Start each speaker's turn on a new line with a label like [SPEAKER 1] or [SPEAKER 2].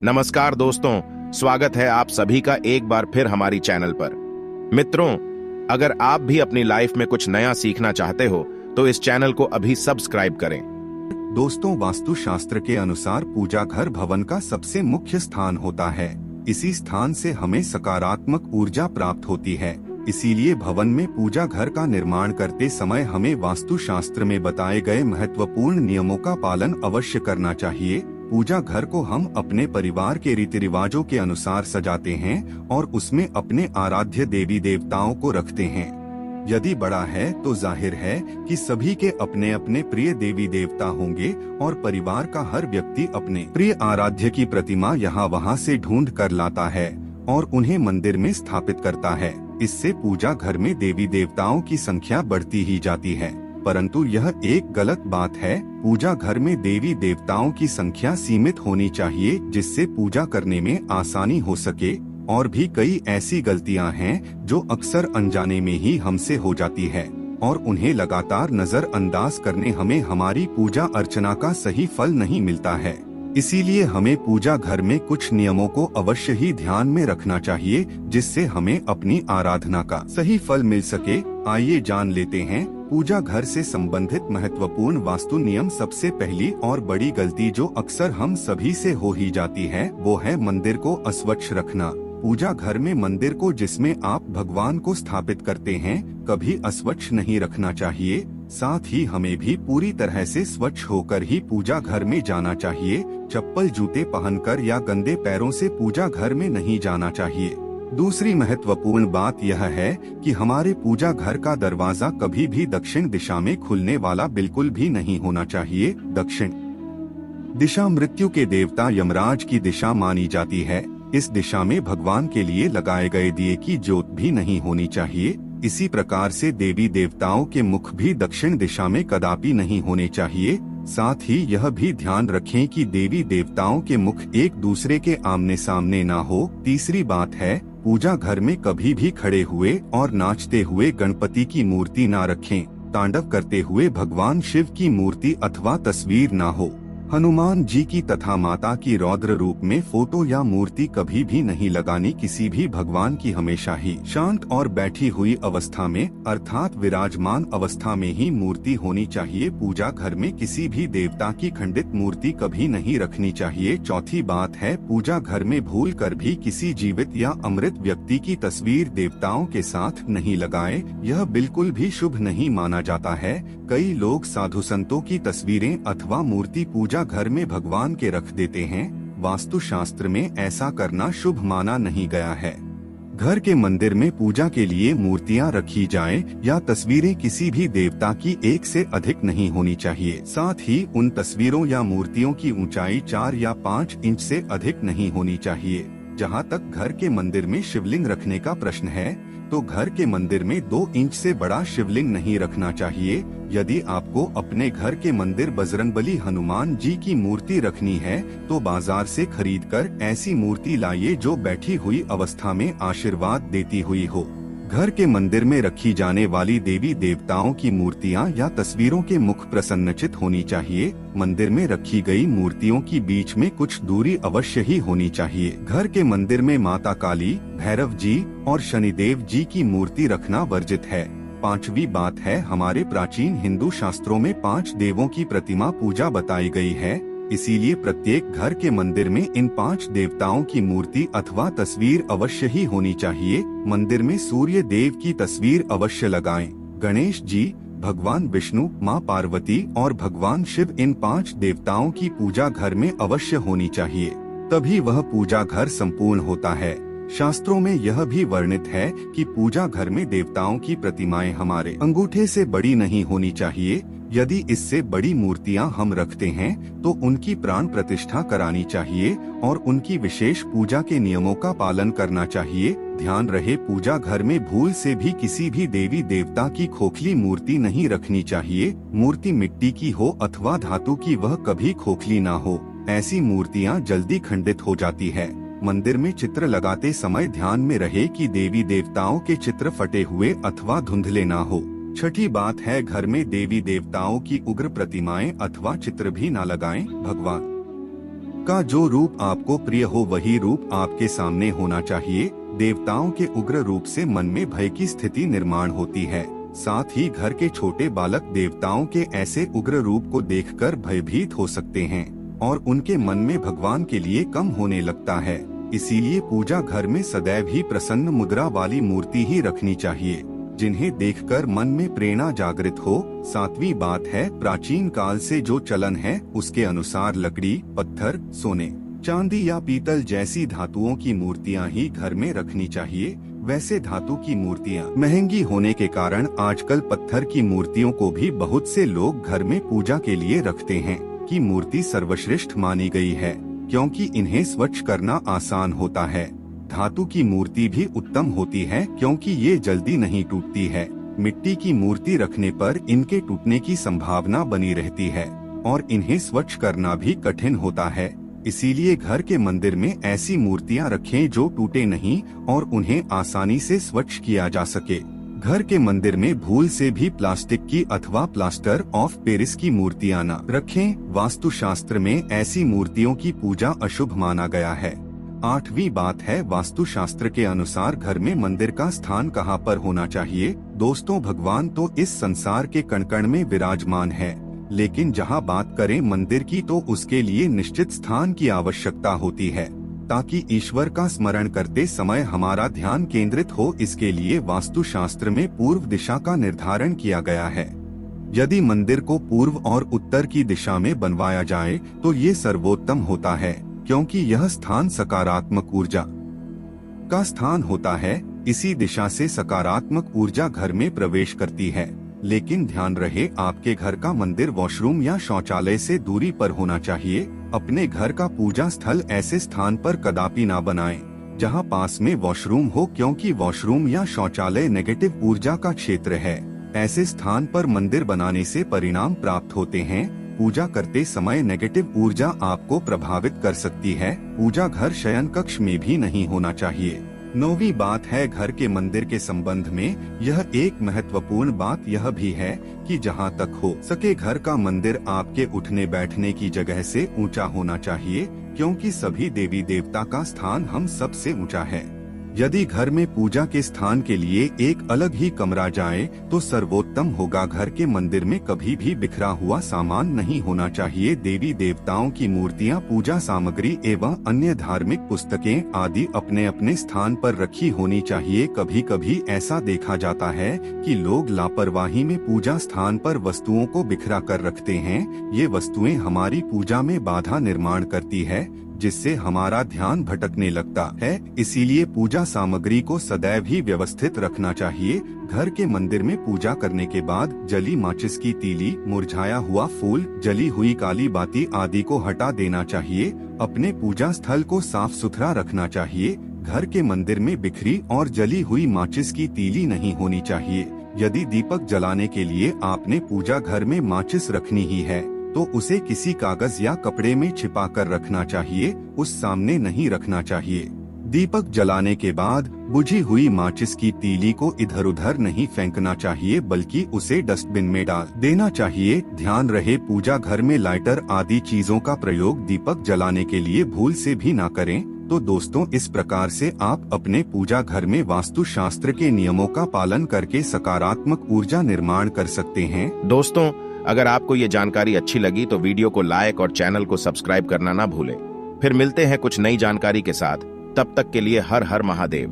[SPEAKER 1] नमस्कार दोस्तों, स्वागत है आप सभी का एक बार फिर हमारी चैनल पर। मित्रों, अगर आप भी अपनी लाइफ में कुछ नया सीखना चाहते हो तो इस चैनल को अभी सब्सक्राइब करें।
[SPEAKER 2] दोस्तों, वास्तुशास्त्र के अनुसार पूजा घर भवन का सबसे मुख्य स्थान होता है। इसी स्थान से हमें सकारात्मक ऊर्जा प्राप्त होती है। इसीलिए भवन में पूजा घर का निर्माण करते समय हमें वास्तुशास्त्र में बताए गए महत्वपूर्ण नियमों का पालन अवश्य करना चाहिए। पूजा घर को हम अपने परिवार के रीति रिवाजों के अनुसार सजाते हैं और उसमें अपने आराध्य देवी देवताओं को रखते हैं। यदि बड़ा है तो जाहिर है कि सभी के अपने अपने प्रिय देवी देवता होंगे और परिवार का हर व्यक्ति अपने प्रिय आराध्य की प्रतिमा यहाँ वहाँ से ढूंढ कर लाता है और उन्हें मंदिर में स्थापित करता है। इससे पूजा घर में देवी देवताओं की संख्या बढ़ती ही जाती है। परंतु यह एक गलत बात है। पूजा घर में देवी देवताओं की संख्या सीमित होनी चाहिए, जिससे पूजा करने में आसानी हो सके। और भी कई ऐसी गलतियां हैं जो अक्सर अनजाने में ही हमसे हो जाती है और उन्हें लगातार नजरअंदाज करने हमें हमारी पूजा अर्चना का सही फल नहीं मिलता है। इसीलिए हमें पूजा घर में कुछ नियमों को अवश्य ही ध्यान में रखना चाहिए, जिससे हमें अपनी आराधना का सही फल मिल सके। आइए जान लेते हैं पूजा घर से संबंधित महत्वपूर्ण वास्तु नियम। सबसे पहली और बड़ी गलती जो अक्सर हम सभी से हो ही जाती है, वो है मंदिर को अस्वच्छ रखना। पूजा घर में मंदिर को जिसमें आप भगवान को स्थापित करते हैं, कभी अस्वच्छ नहीं रखना चाहिए। साथ ही हमें भी पूरी तरह से स्वच्छ होकर ही पूजा घर में जाना चाहिए। चप्पल जूते पहनकर या गंदे पैरों से पूजा घर में नहीं जाना चाहिए। दूसरी महत्वपूर्ण बात यह है कि हमारे पूजा घर का दरवाजा कभी भी दक्षिण दिशा में खुलने वाला बिल्कुल भी नहीं होना चाहिए। दक्षिण दिशा मृत्यु के देवता यमराज की दिशा मानी जाती है। इस दिशा में भगवान के लिए लगाए गए दिए की ज्योत भी नहीं होनी चाहिए। इसी प्रकार से देवी देवताओं के मुख भी दक्षिण दिशा में कदापि नहीं होने चाहिए। साथ ही यह भी ध्यान रखें कि देवी देवताओं के मुख एक दूसरे के आमने सामने ना हो। तीसरी बात है, पूजा घर में कभी भी खड़े हुए और नाचते हुए गणपति की मूर्ति ना रखें। तांडव करते हुए भगवान शिव की मूर्ति अथवा तस्वीर ना हो। हनुमान जी की तथा माता की रौद्र रूप में फोटो या मूर्ति कभी भी नहीं लगानी। किसी भी भगवान की हमेशा ही शांत और बैठी हुई अवस्था में अर्थात विराजमान अवस्था में ही मूर्ति होनी चाहिए। पूजा घर में किसी भी देवता की खंडित मूर्ति कभी नहीं रखनी चाहिए। चौथी बात है, पूजा घर में भूल कर भी किसी जीवित या अमृत व्यक्ति की तस्वीर देवताओं के साथ नहीं लगाएं। यह बिल्कुल भी शुभ नहीं माना जाता है। कई लोग साधु संतों की तस्वीरें अथवा मूर्ति पूजा घर में भगवान के रख देते हैं। वास्तुशास्त्र में ऐसा करना शुभ माना नहीं गया है। घर के मंदिर में पूजा के लिए मूर्तियां रखी जाएं या तस्वीरें किसी भी देवता की एक से अधिक नहीं होनी चाहिए। साथ ही उन तस्वीरों या मूर्तियों की ऊंचाई 4 या 5 इंच से अधिक नहीं होनी चाहिए। जहां तक घर के मंदिर में शिवलिंग रखने का प्रश्न है, तो घर के मंदिर में 2 इंच से बड़ा शिवलिंग नहीं रखना चाहिए। यदि आपको अपने घर के मंदिर बजरंगबली हनुमान जी की मूर्ति रखनी है, तो बाजार से खरीदकर ऐसी मूर्ति लाइए जो बैठी हुई अवस्था में आशीर्वाद देती हुई हो। घर के मंदिर में रखी जाने वाली देवी देवताओं की मूर्तियां या तस्वीरों के मुख प्रसन्नचित होनी चाहिए। मंदिर में रखी गई मूर्तियों की बीच में कुछ दूरी अवश्य ही होनी चाहिए। घर के मंदिर में माता काली, भैरव जी और शनिदेव जी की मूर्ति रखना वर्जित है। पांचवी बात है, हमारे प्राचीन हिंदू शास्त्रों में 5 देवों की प्रतिमा पूजा बताई गई है। इसीलिए प्रत्येक घर के मंदिर में इन 5 देवताओं की मूर्ति अथवा तस्वीर अवश्य ही होनी चाहिए। मंदिर में सूर्य देव की तस्वीर अवश्य लगाएं। गणेश जी, भगवान विष्णु, माँ पार्वती और भगवान शिव, इन 5 देवताओं की पूजा घर में अवश्य होनी चाहिए। तभी वह पूजा घर संपूर्ण होता है। शास्त्रों में यह भी वर्णित है कि पूजा घर में देवताओं की प्रतिमाएं हमारे अंगूठे से बड़ी नहीं होनी चाहिए। यदि इससे बड़ी मूर्तियां हम रखते हैं तो उनकी प्राण प्रतिष्ठा करानी चाहिए और उनकी विशेष पूजा के नियमों का पालन करना चाहिए। ध्यान रहे, पूजा घर में भूल से भी किसी भी देवी देवता की खोखली मूर्ति नहीं रखनी चाहिए। मूर्ति मिट्टी की हो अथवा धातु की, वह कभी खोखली ना हो। ऐसी मूर्तियां जल्दी खंडित हो जाती है। मंदिर में चित्र लगाते समय ध्यान में रहे कि देवी देवताओं के चित्र फटे हुए अथवा धुंधले ना हो। छठी बात है, घर में देवी देवताओं की उग्र प्रतिमाएं अथवा चित्र भी ना लगाएं। भगवान का जो रूप आपको प्रिय हो वही रूप आपके सामने होना चाहिए। देवताओं के उग्र रूप से मन में भय की स्थिति निर्माण होती है। साथ ही घर के छोटे बालक देवताओं के ऐसे उग्र रूप को देखकर भयभीत हो सकते हैं और उनके मन में भगवान के लिए कम होने लगता है। इसीलिए पूजा घर में सदैव ही प्रसन्न मुद्रा वाली मूर्ति ही रखनी चाहिए, जिन्हें देखकर मन में प्रेरणा जागृत हो। 7वीं बात है, प्राचीन काल से जो चलन है उसके अनुसार लकड़ी, पत्थर, सोने, चांदी या पीतल जैसी धातुओं की मूर्तियां ही घर में रखनी चाहिए। वैसे धातु की मूर्तियां महंगी होने के कारण आजकल पत्थर की मूर्तियों को भी बहुत से लोग घर में पूजा के लिए रखते हैं। की मूर्ति सर्वश्रेष्ठ मानी गई है क्योंकि इन्हें स्वच्छ करना आसान होता है। धातु की मूर्ति भी उत्तम होती है क्योंकि ये जल्दी नहीं टूटती है। मिट्टी की मूर्ति रखने पर इनके टूटने की संभावना बनी रहती है और इन्हें स्वच्छ करना भी कठिन होता है। इसीलिए घर के मंदिर में ऐसी मूर्तियां रखें जो टूटे नहीं और उन्हें आसानी से स्वच्छ किया जा सके। घर के मंदिर में भूल से भी प्लास्टिक की अथवा प्लास्टर ऑफ पेरिस की मूर्तियां न रखें। वास्तुशास्त्र में ऐसी मूर्तियों की पूजा अशुभ माना गया है। 8वीं बात है, वास्तुशास्त्र के अनुसार घर में मंदिर का स्थान कहाँ पर होना चाहिए। दोस्तों, भगवान तो इस संसार के कण कण में विराजमान है, लेकिन जहाँ बात करें मंदिर की तो उसके लिए निश्चित स्थान की आवश्यकता होती है ताकि ईश्वर का स्मरण करते समय हमारा ध्यान केंद्रित हो। इसके लिए वास्तुशास्त्र में पूर्व दिशा का निर्धारण किया गया है। यदि मंदिर को पूर्व और उत्तर की दिशा में बनवाया जाए तो ये सर्वोत्तम होता है क्योंकि यह स्थान सकारात्मक ऊर्जा का स्थान होता है। इसी दिशा से सकारात्मक ऊर्जा घर में प्रवेश करती है। लेकिन ध्यान रहे, आपके घर का मंदिर वॉशरूम या शौचालय से दूरी पर होना चाहिए। अपने घर का पूजा स्थल ऐसे स्थान पर कदापि ना बनाएं जहां पास में वॉशरूम हो, क्योंकि वॉशरूम या शौचालय नेगेटिव ऊर्जा का क्षेत्र है। ऐसे स्थान पर मंदिर बनाने से परिणाम प्राप्त होते हैं। पूजा करते समय नेगेटिव ऊर्जा आपको प्रभावित कर सकती है। पूजा घर शयन कक्ष में भी नहीं होना चाहिए। 9वीं बात है, घर के मंदिर के संबंध में यह एक महत्वपूर्ण बात यह भी है कि जहां तक हो सके घर का मंदिर आपके उठने बैठने की जगह से ऊंचा होना चाहिए, क्योंकि सभी देवी देवता का स्थान हम सबसे ऊंचा है। यदि घर में पूजा के स्थान के लिए एक अलग ही कमरा जाए तो सर्वोत्तम होगा। घर के मंदिर में कभी भी बिखरा हुआ सामान नहीं होना चाहिए। देवी देवताओं की मूर्तियां, पूजा सामग्री एवं अन्य धार्मिक पुस्तकें आदि अपने अपने स्थान पर रखी होनी चाहिए। कभी कभी ऐसा देखा जाता है कि लोग लापरवाही में पूजा स्थान पर वस्तुओं को बिखरा कर रखते हैं। ये वस्तुएं हमारी पूजा में बाधा निर्माण करती है, जिससे हमारा ध्यान भटकने लगता है। इसीलिए पूजा सामग्री को सदैव ही व्यवस्थित रखना चाहिए। घर के मंदिर में पूजा करने के बाद जली माचिस की तीली, मुरझाया हुआ फूल, जली हुई काली बाती आदि को हटा देना चाहिए। अपने पूजा स्थल को साफ सुथरा रखना चाहिए। घर के मंदिर में बिखरी और जली हुई माचिस की तीली नहीं होनी चाहिए। यदि दीपक जलाने के लिए आपने पूजा घर में माचिस रखनी ही है तो उसे किसी कागज या कपड़े में छिपा कर रखना चाहिए, उस सामने नहीं रखना चाहिए। दीपक जलाने के बाद बुझी हुई माचिस की तीली को इधर उधर नहीं फेंकना चाहिए, बल्कि उसे डस्टबिन में डाल देना चाहिए। ध्यान रहे, पूजा घर में लाइटर आदि चीजों का प्रयोग दीपक जलाने के लिए भूल से भी ना करें। तो दोस्तों, इस प्रकार से आप अपने पूजा घर में वास्तु शास्त्र के नियमों का पालन करके सकारात्मक ऊर्जा निर्माण कर सकते हैं।
[SPEAKER 1] दोस्तों, अगर आपको ये जानकारी अच्छी लगी तो वीडियो को लाइक और चैनल को सब्सक्राइब करना ना भूलें। फिर मिलते हैं कुछ नई जानकारी के साथ। तब तक के लिए हर हर महादेव।